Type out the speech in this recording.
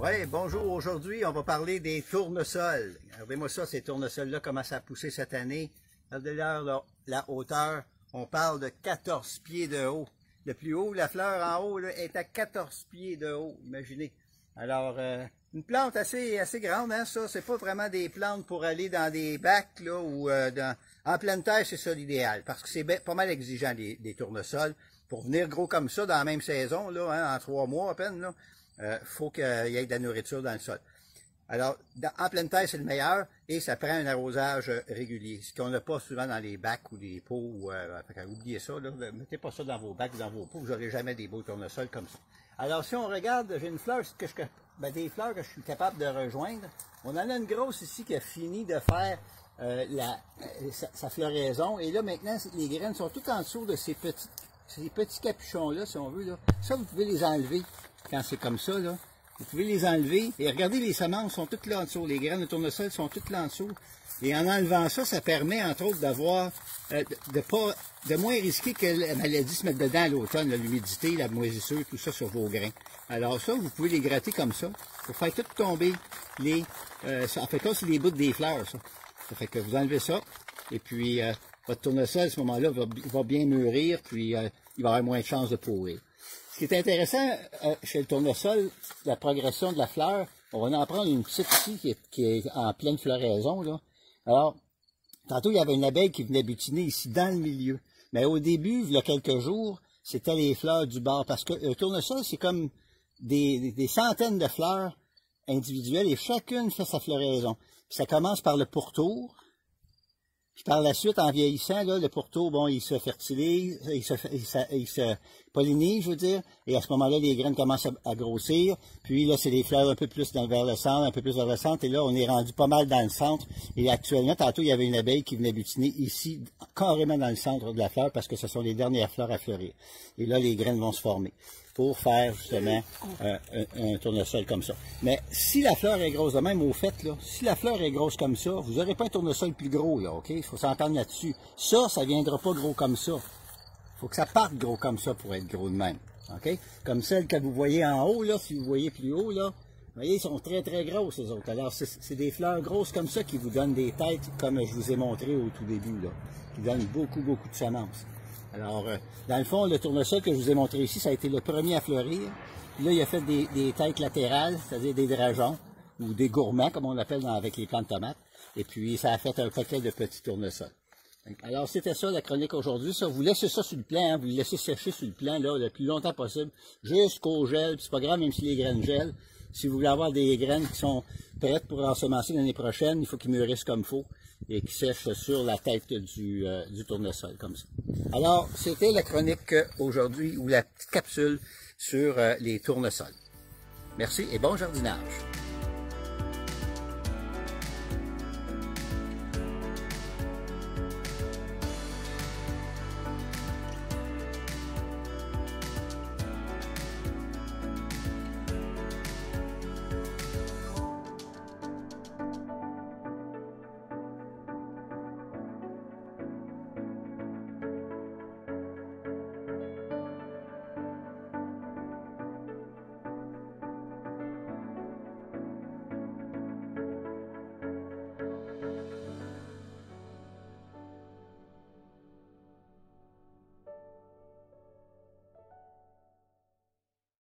Oui, bonjour. Aujourd'hui, on va parler des tournesols. Regardez-moi ça, ces tournesols-là, comment ça a poussé cette année. Regardez-leur la hauteur. On parle de 14 pieds de haut. Le plus haut, la fleur en haut, là, est à 14 pieds de haut. Imaginez. Alors, une plante assez grande, hein, ça. C'est pas vraiment des plantes pour aller dans des bacs, là, ou en pleine terre, c'est ça l'idéal. Parce que c'est pas mal exigeant, des tournesols. Pour venir gros comme ça dans la même saison, là, hein, en 3 mois à peine, là. Faut qu'il y ait de la nourriture dans le sol. Alors, en pleine terre, c'est le meilleur et ça prend un arrosage régulier, ce qu'on n'a pas souvent dans les bacs ou les pots. Oubliez ça, là, mettez pas ça dans vos bacs, dans vos pots, vous n'aurez jamais des beaux tournesols comme ça. Alors, si on regarde, j'ai une fleur, des fleurs que je suis capable de rejoindre. On en a une grosse ici qui a fini de faire sa floraison. Et là, maintenant, les graines sont toutes en dessous de ces petits capuchons-là, si on veut. Là. Ça, vous pouvez les enlever. Quand c'est comme ça, là, vous pouvez les enlever. Et regardez, les semences sont toutes là en dessous. Les graines de tournesol sont toutes là en dessous. Et en enlevant ça, ça permet, entre autres, d'avoir, de moins risquer que la maladie se mette dedans à l'automne, l'humidité, la moisissure, tout ça sur vos grains. Alors ça, vous pouvez les gratter comme ça, pour faire tout tomber en fait, là, c'est les bouts des fleurs, ça. Ça fait que vous enlevez ça, et puis, votre tournesol, à ce moment-là, va bien mûrir, puis il va avoir moins de chances de pourrir. Ce qui est intéressant chez le tournesol, la progression de la fleur, on va en prendre une petite ici qui est en pleine floraison, là. Alors, tantôt, il y avait une abeille qui venait butiner ici, dans le milieu. Mais au début, il y a quelques jours, c'était les fleurs du bord. Parce que le tournesol, c'est comme des centaines de fleurs individuelles et chacune fait sa floraison. Puis ça commence par le pourtour. Puis par la suite, en vieillissant, là, le pourtour, bon, il se fertilise, il se pollinise, je veux dire, et à ce moment-là, les graines commencent à grossir. Puis là, c'est les fleurs un peu plus vers le centre, un peu plus vers le centre, et là, on est rendu pas mal dans le centre. Et actuellement, tantôt, il y avait une abeille qui venait butiner ici, carrément dans le centre de la fleur, parce que ce sont les dernières fleurs à fleurir. Et là, les graines vont se former pour faire, justement, un tournesol comme ça. Mais si la fleur est grosse de même, au fait, là, si la fleur est grosse comme ça, vous n'aurez pas un tournesol plus gros, là, OK? Il faut s'entendre là-dessus. Ça viendra pas gros comme ça. Il faut que ça parte gros comme ça pour être gros de même, OK? Comme celle que vous voyez en haut, là, si vous voyez plus haut, là, vous voyez, ils sont très, très grosses, les autres. Alors, c'est des fleurs grosses comme ça qui vous donnent des têtes, comme je vous ai montré au tout début, là, qui donnent beaucoup, beaucoup de semences. Alors, dans le fond, le tournesol que je vous ai montré ici, ça a été le premier à fleurir. Puis là, il a fait des têtes latérales, c'est-à-dire des drageons, ou des gourmands, comme on l'appelle avec les plants de tomates. Et puis, ça a fait un paquet de petits tournesols. Alors, c'était ça la chronique aujourd'hui. Ça, vous laissez ça sur le plan, hein, vous le laissez sécher sur le plan, là, le plus longtemps possible, jusqu'au gel. Puis c'est pas grave, même si les graines gèlent. Si vous voulez avoir des graines qui sont prêtes pour ensemencer l'année prochaine, il faut qu'ils mûrissent comme il faut et qu'ils sèchent sur la tête du tournesol, comme ça. Alors, c'était la chronique aujourd'hui, ou la petite capsule sur les tournesols. Merci et bon jardinage.